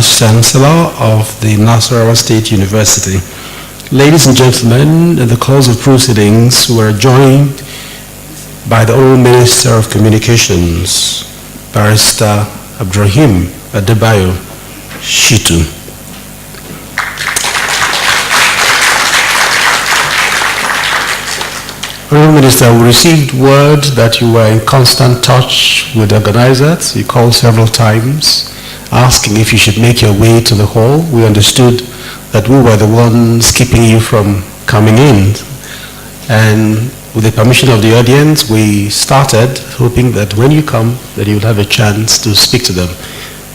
Chancellor of the Nasarawa State University. Ladies and gentlemen, in the course of proceedings, we are joined by the Honorable Minister of Communications, Barrister Abdurrahim Adebayo Shitu. Honorable Minister, we received word that you were in constant touch with the organizers. You called several times, asking if you should make your way to the hall. We understood that we were the ones keeping you from coming in. And with the permission of the audience, we started hoping that when you come, that you would have a chance to speak to them.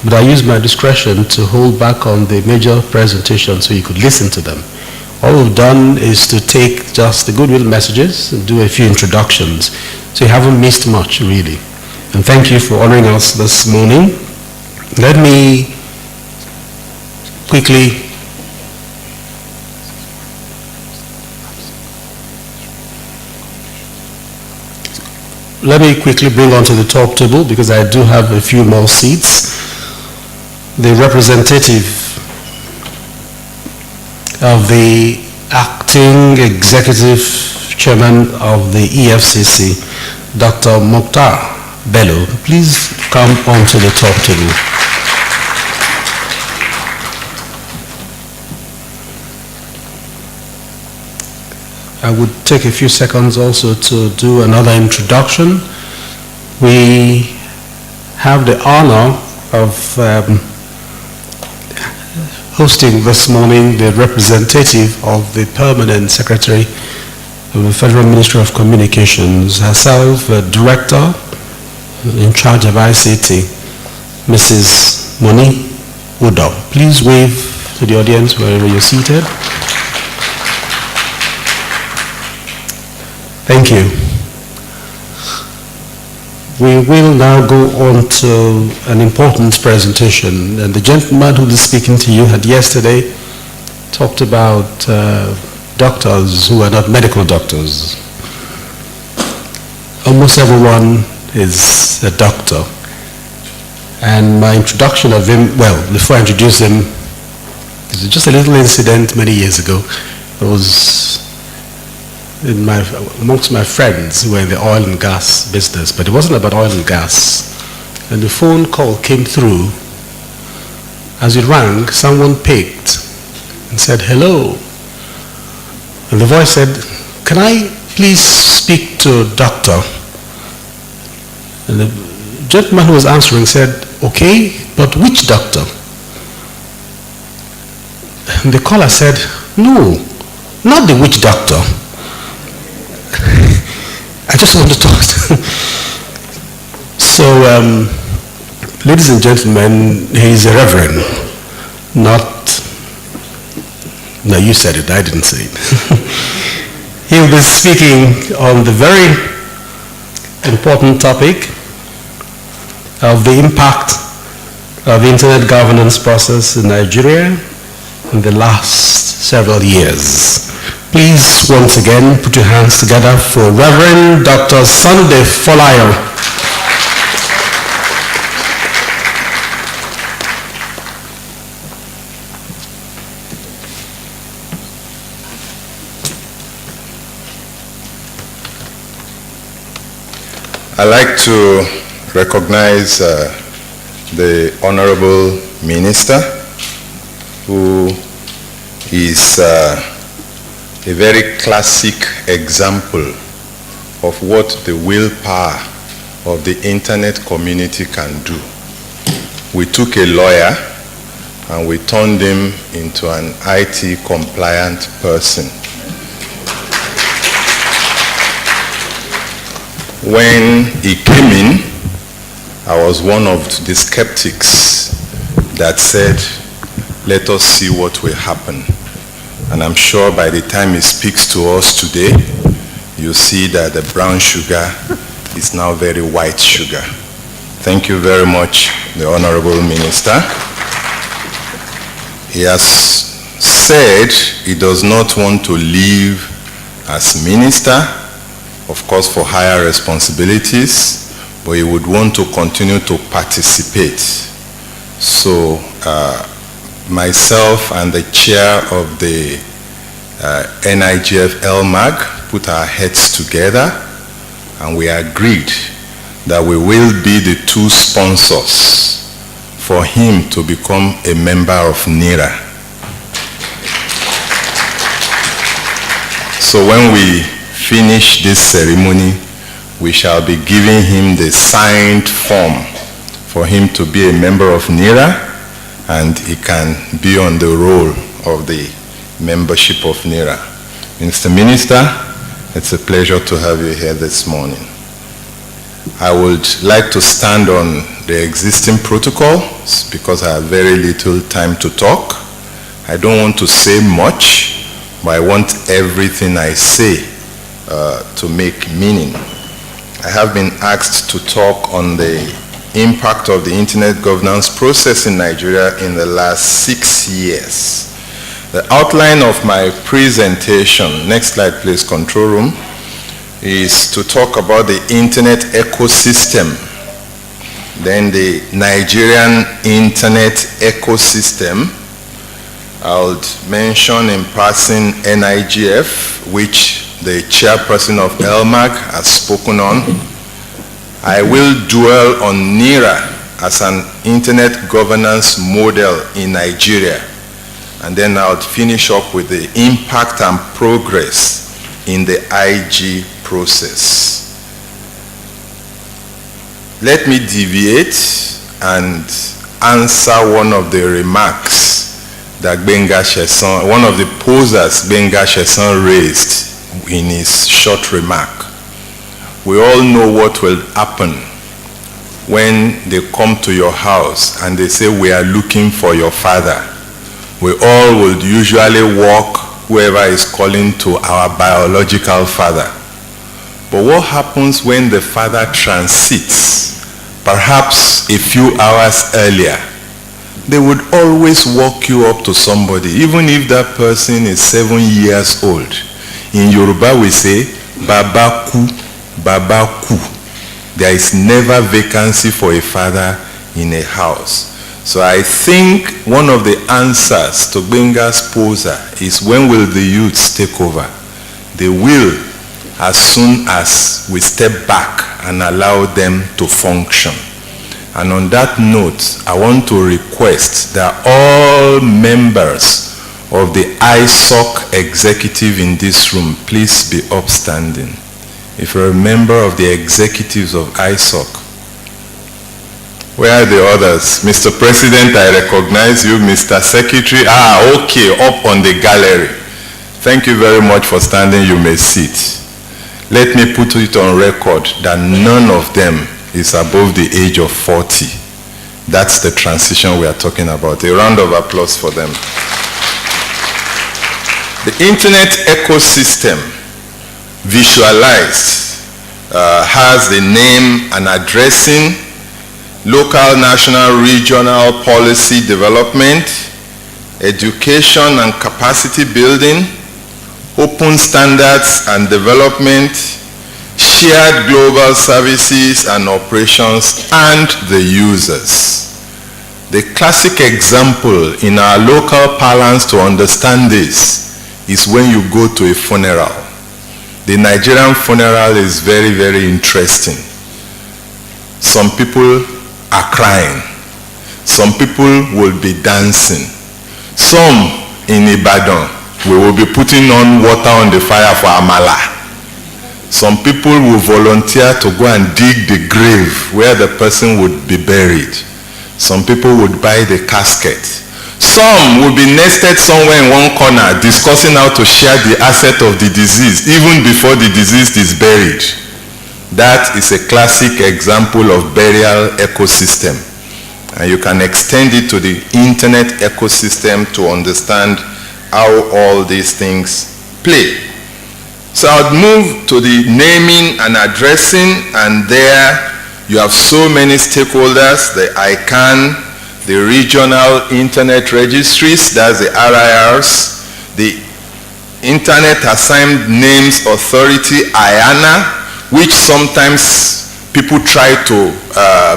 But I used my discretion to hold back on the major presentation so you could listen to them. All we've done is to take just the goodwill messages and do a few introductions. So you haven't missed much, really. And thank you for honoring us this morning. Let me quickly bring onto the top table, because I do have a few more seats, the representative of the acting executive chairman of the EFCC, Dr. Mokhtar Bello. Please come onto the top table. I would take a few seconds also to do another introduction. We have the honor of hosting this morning the representative of the Permanent Secretary of the Federal Ministry of Communications, herself a director in charge of ICT, Mrs. Moni Udo. Please wave to the audience wherever you're seated. Thank you. We will now go on to an important presentation, and the gentleman who was speaking to you had yesterday talked about doctors who are not medical doctors. Almost everyone is a doctor, and my introduction of him, well, before I introduce him, is just a little incident many years ago. It was amongst my friends who were in the oil and gas business, but it wasn't about oil and gas. And the phone call came through. As it rang, someone picked and said, "Hello." And the voice said, "Can I please speak to a doctor?" And the gentleman who was answering said, "Okay, but which doctor?" And the caller said, "No, not the witch doctor. I just want to talk to." So, ladies and gentlemen, he's a reverend, no, you said it, I didn't say it. He'll be speaking on the very important topic of the impact of the internet governance process in Nigeria in the last several years. Please, once again, put your hands together for Reverend Dr. Sunday Folayan. I'd like to recognize the Honorable Minister, who is a very classic example of what the willpower of the internet community can do. We took a lawyer and we turned him into an IT compliant person. When he came in, I was one of the skeptics that said, let us see what will happen. And I'm sure by the time he speaks to us today, you'll see that the brown sugar is now very white sugar. Thank you very much, the Honorable Minister. He has said he does not want to leave as minister, of course for higher responsibilities, but he would want to continue to participate. So myself and the chair of the NIGF LMAG put our heads together, and we agreed that we will be the two sponsors for him to become a member of NIRA. So when we finish this ceremony, we shall be giving him the signed form for him to be a member of NIRA, and he can be on the roll of the membership of NIRA. Mr. Minister, it's a pleasure to have you here this morning. I would like to stand on the existing protocols because I have very little time to talk. I don't want to say much, but I want everything I say to make meaning. I have been asked to talk on the impact of the internet governance process in Nigeria in the last 6 years. The outline of my presentation, next slide please, control room, is to talk about the internet ecosystem, then the Nigerian internet ecosystem. I'll mention in passing NIGF, which the chairperson of LMAG has spoken on. I will dwell on NIRA as an internet governance model in Nigeria, and then I'll finish up with the impact and progress in the IG process. Let me deviate and answer one of the remarks that Benga Sheson, one of the posers Benga Sheson raised in his short remark. We all know what will happen when they come to your house and they say, we are looking for your father. We all would usually walk whoever is calling to our biological father. But what happens when the father transits, perhaps a few hours earlier? They would always walk you up to somebody, even if that person is 7 years old. In Yoruba we say, Baba Ku, Baba Ku. There is never vacancy for a father in a house. So I think one of the answers to Benga's poser is, when will the youths take over? They will, as soon as we step back and allow them to function. And on that note, I want to request that all members of the ISOC executive in this room, please be upstanding. If you're a member of the executives of ISOC, where are the others? Mr. President, I recognize you. Mr. Secretary, okay, up on the gallery. Thank you very much for standing. You may sit. Let me put it on record that none of them is above the age of 40. That's the transition we are talking about. A round of applause for them. The internet ecosystem, visualized, has the name and addressing, local, national, regional policy development, education and capacity building, open standards and development, shared global services and operations, and the users. The classic example in our local parlance to understand this is when you go to a funeral. The Nigerian funeral is very, very interesting. Some people are crying. Some people will be dancing. Some in Ibadan, we will be putting on water on the fire for Amala. Some people will volunteer to go and dig the grave where the person would be buried. Some people would buy the casket. Some will be nested somewhere in one corner discussing how to share the asset of the deceased even before the deceased is buried. That is a classic example of burial ecosystem. And you can extend it to the internet ecosystem to understand how all these things play. So I'll move to the naming and addressing, and there you have so many stakeholders, the ICANN, the regional internet registries, that's the RIRs, the Internet Assigned Names Authority, IANA, which sometimes people try to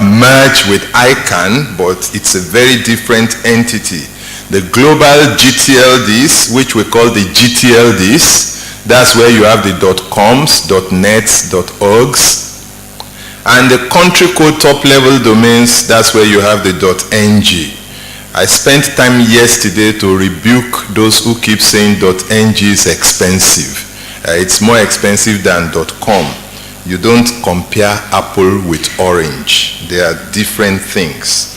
merge with ICANN, but it's a very different entity. The global GTLDs, which we call the GTLDs, that's where you have the .coms, .nets, .orgs. And the country code top level domains, that's where you have the .ng. I spent time yesterday to rebuke those who keep saying .ng is expensive. It's more expensive than .com. You don't compare apple with orange. They are different things.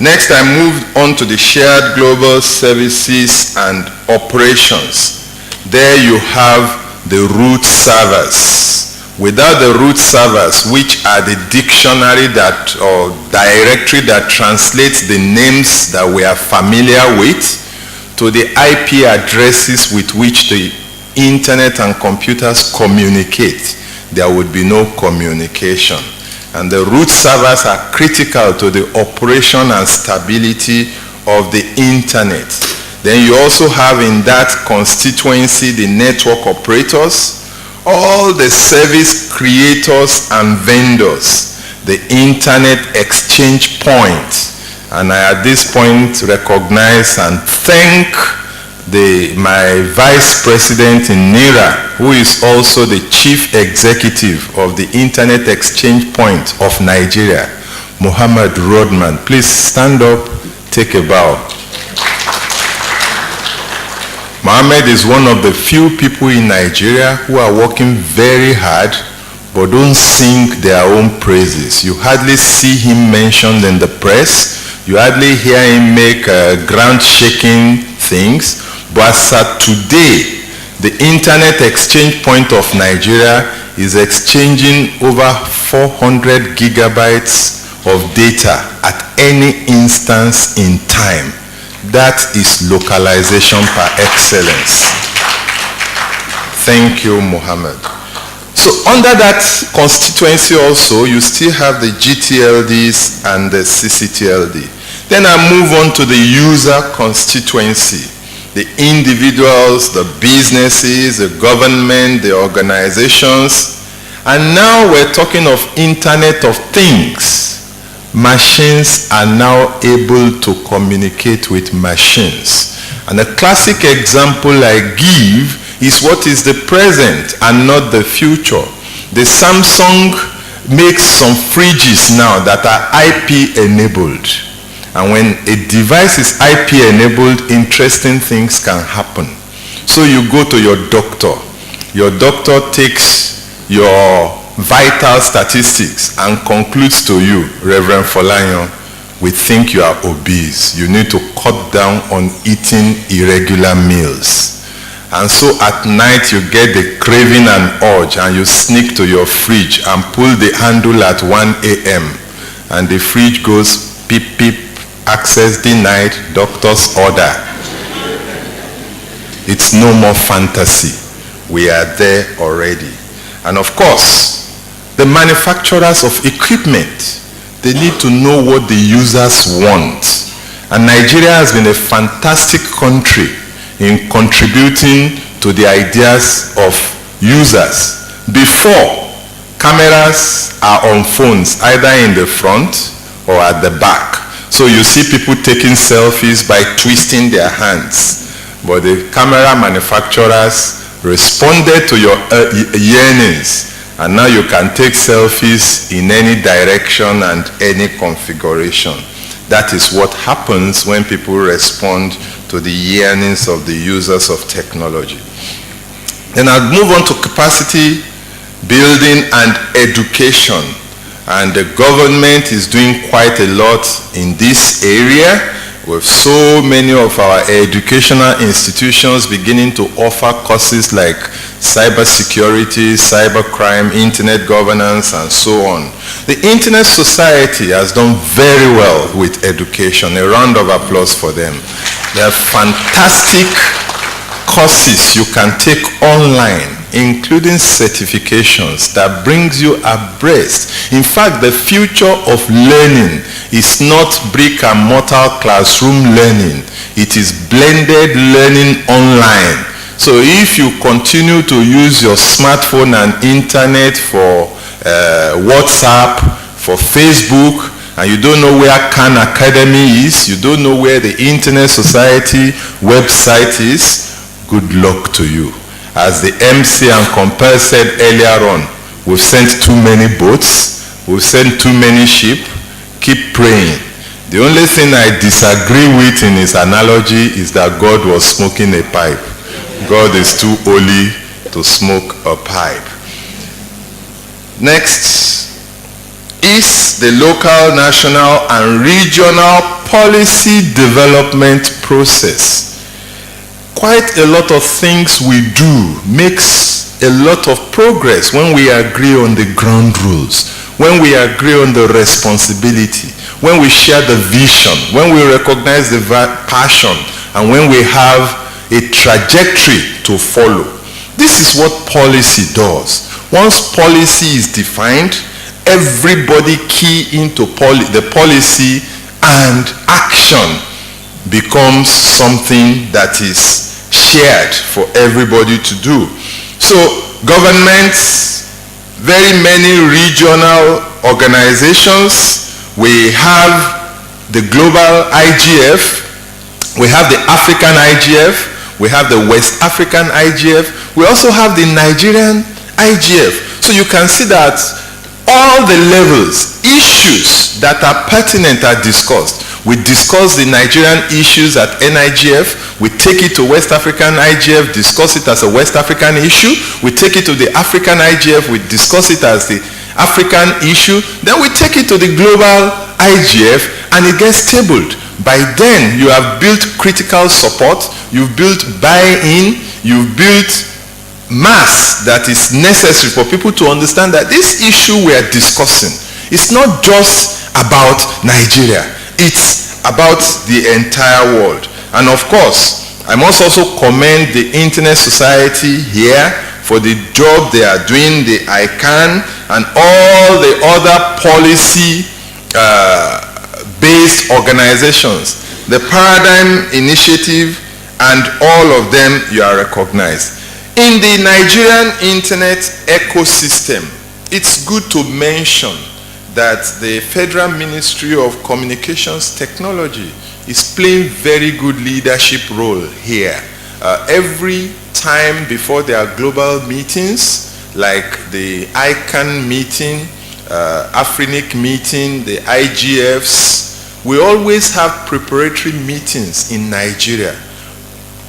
Next, I moved on to the shared global services and operations. There you have the root servers. Without the root servers, which are the dictionary that or directory that translates the names that we are familiar with to the IP addresses with which the internet and computers communicate, there would be no communication. And the root servers are critical to the operation and stability of the internet. Then you also have in that constituency the network operators, all the service creators and vendors, the internet exchange point. And I at this point recognize and thank my vice president in NIRA, who is also the chief executive of the internet exchange point of Nigeria, Muhammad Rodman. Please stand up, take a bow. Mohammed is one of the few people in Nigeria who are working very hard but don't sing their own praises. You hardly see him mentioned in the press. You hardly hear him make ground-shaking things. But as of today, the Internet Exchange Point of Nigeria is exchanging over 400 gigabytes of data at any instance in time. That is localization par excellence. Thank you, Mohammed. So under that constituency also, you still have the GTLDs and the CCTLD. Then I move on to the user constituency. The individuals, the businesses, the government, the organizations. And now we're talking of Internet of Things. Machines are now able to communicate with machines. And a classic example I give is what is the present and not the future. The Samsung makes some fridges now that are IP enabled. And when a device is IP enabled, interesting things can happen. So you go to your doctor. Your doctor takes your vital statistics and concludes to you, Reverend Folayan, we think you are obese. You need to cut down on eating irregular meals. And so at night you get the craving and urge and you sneak to your fridge and pull the handle at 1 a.m. and the fridge goes beep beep, access denied, doctor's order. It's no more fantasy. We are there already. And of course, the manufacturers of equipment, they need to know what the users want. And Nigeria has been a fantastic country in contributing to the ideas of users. Before, cameras are on phones, either in the front or at the back. So you see people taking selfies by twisting their hands. But the camera manufacturers responded to your yearnings. And now you can take selfies in any direction and any configuration. That is what happens when people respond to the yearnings of the users of technology. Then I'll move on to capacity building and education. And the government is doing quite a lot in this area, with so many of our educational institutions beginning to offer courses like cybersecurity, cybercrime, internet governance, and so on. The Internet Society has done very well with education. A round of applause for them. There are fantastic courses you can take online, including certifications that brings you abreast. In fact, the future of learning is not brick and mortar classroom learning. It is blended learning online. So if you continue to use your smartphone and internet for WhatsApp, for Facebook, and you don't know where Khan Academy is, you don't know where the Internet Society website is, good luck to you. As the MC and Compel said earlier on, we've sent too many boats, we've sent too many sheep, keep praying. The only thing I disagree with in his analogy is that God was smoking a pipe. God is too holy to smoke a pipe. Next is the local, national, and regional policy development process. Quite a lot of things we do makes a lot of progress when we agree on the ground rules, when we agree on the responsibility, when we share the vision, when we recognize the passion, and when we have a trajectory to follow. This is what policy does. Once policy is defined, everybody key into the policy, and action becomes something that is shared for everybody to do. So governments, very many regional organizations, we have the global IGF, we have the African IGF, we have the West African IGF, we also have the Nigerian IGF. So you can see that all the levels, issues that are pertinent are discussed. We discuss the Nigerian issues at NIGF, we take it to West African IGF, discuss it as a West African issue, we take it to the African IGF, we discuss it as the African issue, then we take it to the global IGF and it gets tabled. By then, you have built critical support, you've built buy-in, you've built mass that is necessary for people to understand that this issue we are discussing is not just about Nigeria, it's about the entire world. And of course, I must also commend the Internet Society here for the job they are doing, the ICANN, and all the other policy-based organizations, the Paradigm Initiative, and all of them you are recognized. In the Nigerian internet ecosystem, it's good to mention that the Federal Ministry of Communications Technology is playing very good leadership role here. Every time before there are global meetings, like the ICANN meeting, Afrinic meeting, the IGFs, we always have preparatory meetings in Nigeria,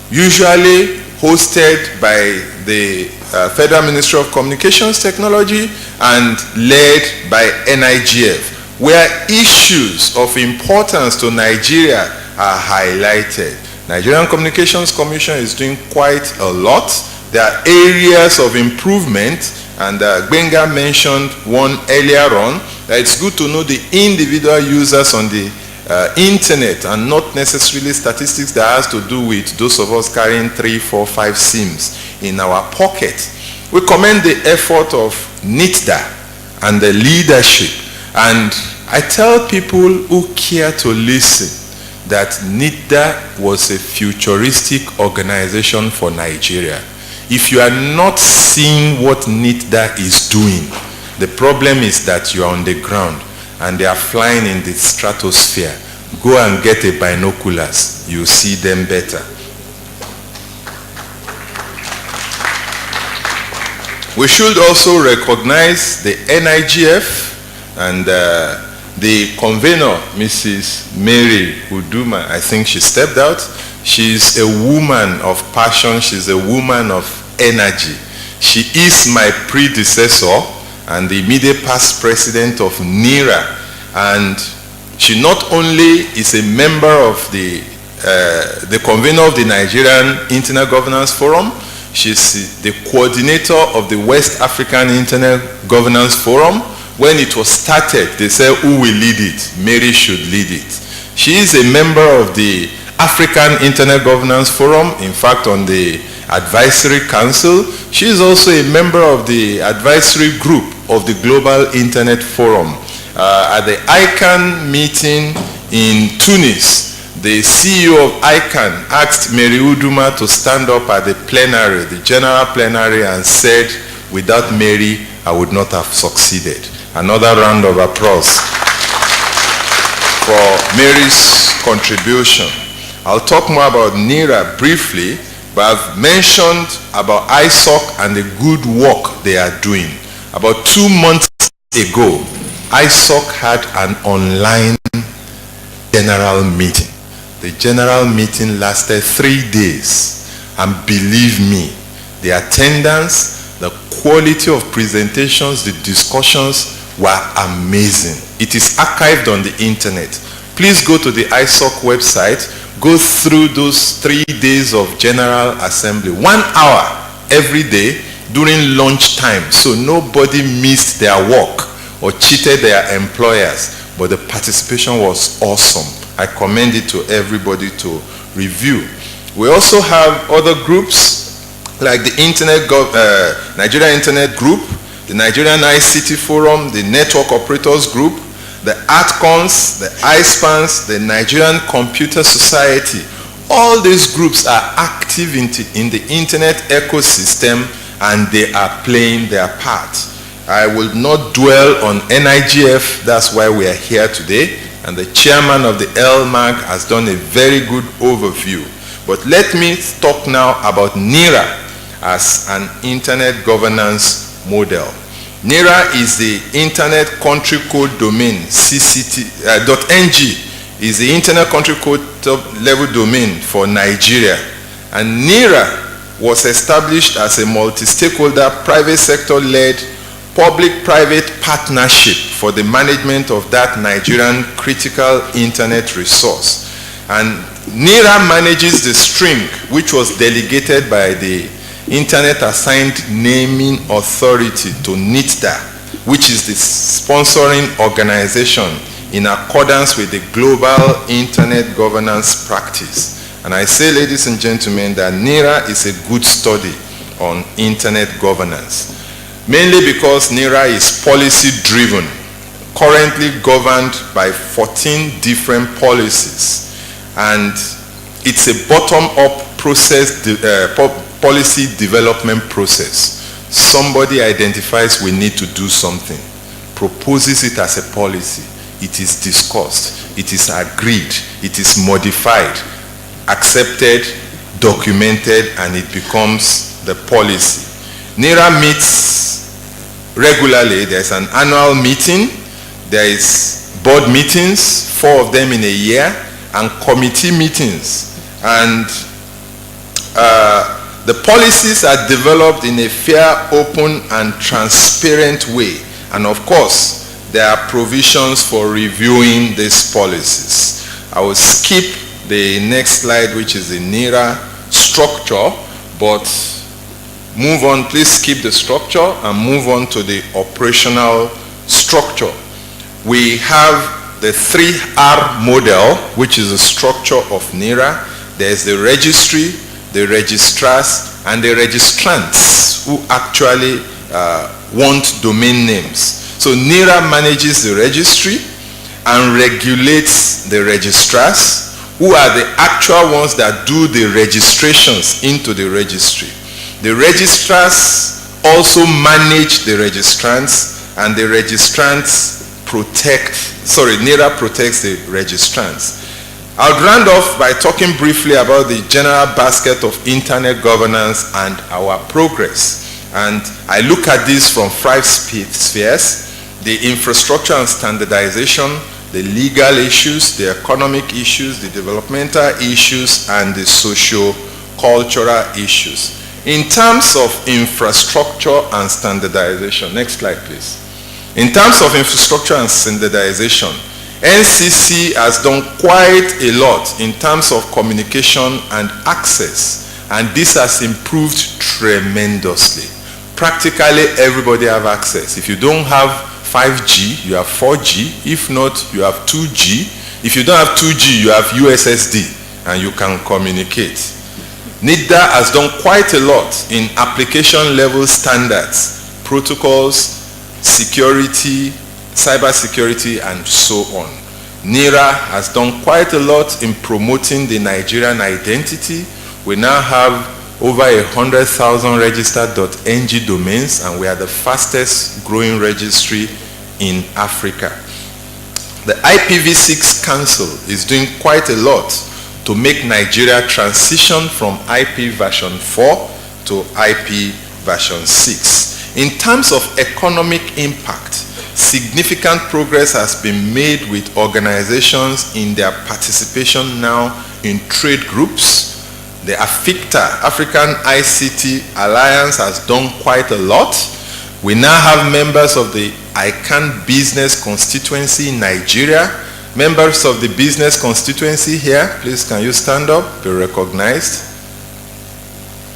usually hosted by the Federal Ministry of Communications Technology and led by NIGF, where issues of importance to Nigeria are highlighted. Nigerian Communications Commission is doing quite a lot. There are areas of improvement, and Gbenga mentioned one earlier on, that it's good to know the individual users on the internet and not necessarily statistics that has to do with those of us carrying 3, 4, 5 SIMs in our pocket. We commend the effort of NITDA and the leadership, and I tell people who care to listen that NITDA was a futuristic organization for Nigeria. If you are not seeing what NITDA is doing, the problem is that you are on the ground and they are flying in the stratosphere. Go and get a binoculars, you see them better. We should also recognize the NIGF and the convener, Mrs. Mary Uduma. I think she stepped out. She's a woman of passion. She's a woman of energy. She is my predecessor and the immediate past president of NIRA. And she not only is a member of the convener of the Nigerian Internet Governance Forum, she's the coordinator of the West African Internet Governance Forum. When it was started, they said, who will lead it? Mary should lead it. She is a member of the African Internet Governance Forum, in fact, on the Advisory Council. She is also a member of the advisory group of the Global Internet Forum. At the ICANN meeting in Tunis, the CEO of ICANN asked Mary Uduma to stand up at the plenary, the general plenary, and said, without Mary, I would not have succeeded. Another round of applause. for Mary's contribution. I'll talk more about NIRA briefly, but I've mentioned about ISOC and the good work they are doing. About 2 months ago, ISOC had an online general meeting. The general meeting lasted 3 days, and believe me, the attendance, the quality of presentations, the discussions were amazing. It is archived on the internet. Please go to the ISOC website, go through those 3 days of General Assembly, 1 hour every day during lunch time, so nobody missed their work or cheated their employers, but the participation was awesome. I commend it to everybody to review. We also have other groups like the Nigeria Internet Group, the Nigerian ICT Forum, the Network Operators Group, the ATCONS, the ISPANS, the Nigerian Computer Society. All these groups are active in the internet ecosystem, and they are playing their part. I will not dwell on NIGF, that's why we are here today, and the chairman of the LMAG has done a very good overview. But let me talk now about NIRA as an internet governance model. NIRA is the Internet Country Code Domain, .ng is the Internet Country Code top level domain for Nigeria. And NIRA was established as a multi-stakeholder, private sector-led, public-private partnership for the management of that Nigerian critical internet resource. And NIRA manages the string, which was delegated by the Internet Assigned Naming Authority to NITDA, which is the sponsoring organization in accordance with the global internet governance practice. And I say, ladies and gentlemen, that NIRA is a good study on internet governance, mainly because NIRA is policy-driven, currently governed by 14 different policies, and it's a bottom-up process, policy development process. Somebody identifies we need to do something, proposes it as a policy, it is discussed, it is agreed, it is modified, accepted, documented, and it becomes the policy. NIRA meets regularly. There's an annual meeting, there is board meetings, 4 of them in a year, and committee meetings. And the policies are developed in a fair, open, and transparent way. And of course, there are provisions for reviewing these policies. I will skip the next slide, which is the NIRA structure, but move on, please skip the structure and move on to the operational structure. We have the 3R model, which is the structure of NIRA. There's the registry, the registrars, and the registrants who actually want domain names. So NIRA manages the registry and regulates the registrars, who are the actual ones that do the registrations into the registry. The registrars also manage the registrants, and the registrants NIRA protects the registrants. I'll round off by talking briefly about the general basket of internet governance and our progress. And I look at this from 5 spheres: the infrastructure and standardization, the legal issues, the economic issues, the developmental issues, and the socio-cultural issues. In terms of infrastructure and standardization, next slide please. In terms of infrastructure and standardization, NCC has done quite a lot in terms of communication and access, and this has improved tremendously. Practically everybody have access. If you don't have 5G, you have 4G. If not, you have 2G. If you don't have 2G, you have USSD, and you can communicate. NITDA has done quite a lot in application level standards, protocols, security, cyber security, and so on. NIRA has done quite a lot in promoting the Nigerian identity. We now have over 100,000 registered .ng domains, and we are the fastest growing registry in Africa. The IPv6 Council is doing quite a lot to make Nigeria transition from IP version 4 to IP version 6. In terms of economic impact, significant progress has been made with organizations in their participation now in trade groups. The AFICTA, African ICT Alliance, has done quite a lot. We now have members of the ICANN business constituency in Nigeria. Members of the business constituency here, please can you stand up, be recognized?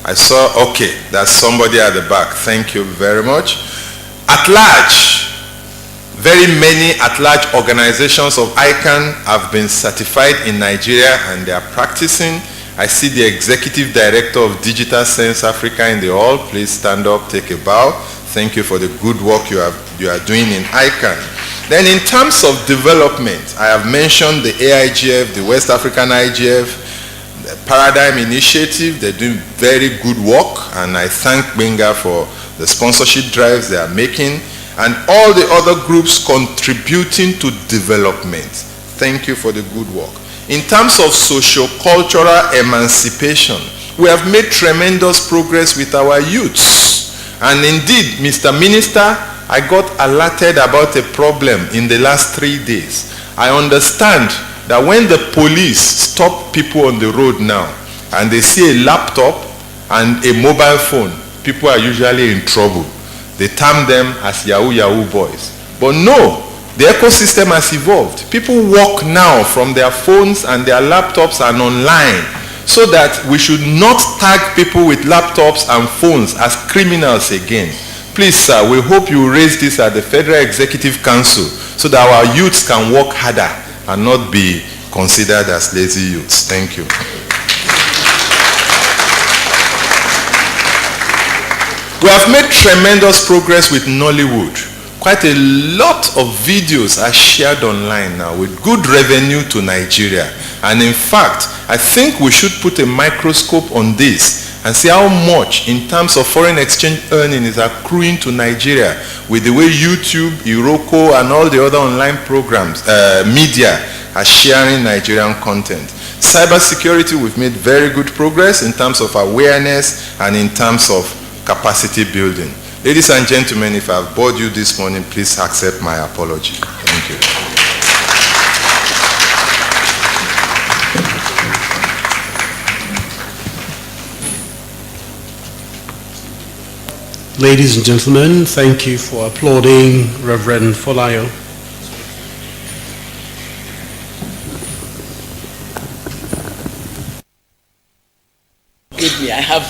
I saw, okay, that's somebody at the back. Thank you very much. At large, very many at-large organizations of ICANN have been certified in Nigeria and they are practicing. I see the Executive Director of Digital Sense Africa in the hall. Please stand up, take a bow. Thank you for the good work you are doing in ICANN. Then in terms of development, I have mentioned the AIGF, the West African IGF, the Paradigm Initiative. They're doing very good work, and I thank Benga for the sponsorship drives they are making, and all the other groups contributing to development. Thank you for the good work. In terms of socio-cultural emancipation, we have made tremendous progress with our youths. And indeed, Mr. Minister, I got alerted about a problem in the last 3 days. I understand that when the police stop people on the road now and they see a laptop and a mobile phone, people are usually in trouble. They term them as Yahoo boys. But no, the ecosystem has evolved. People work now from their phones and their laptops and online, so that we should not tag people with laptops and phones as criminals again. Please, sir, we hope you raise this at the Federal Executive Council so that our youths can work harder and not be considered as lazy youths. Thank you. We have made tremendous progress with Nollywood. Quite a lot of videos are shared online now with good revenue to Nigeria. And in fact, I think we should put a microscope on this and see how much in terms of foreign exchange earning is accruing to Nigeria with the way YouTube, Iroko, and all the other online programs, media are sharing Nigerian content. Cybersecurity, we've made very good progress in terms of awareness and in terms of capacity building. Ladies and gentlemen, if I've bored you this morning, please accept my apology. Thank you. Ladies and gentlemen, thank you for applauding Reverend Folayan. Give me, I have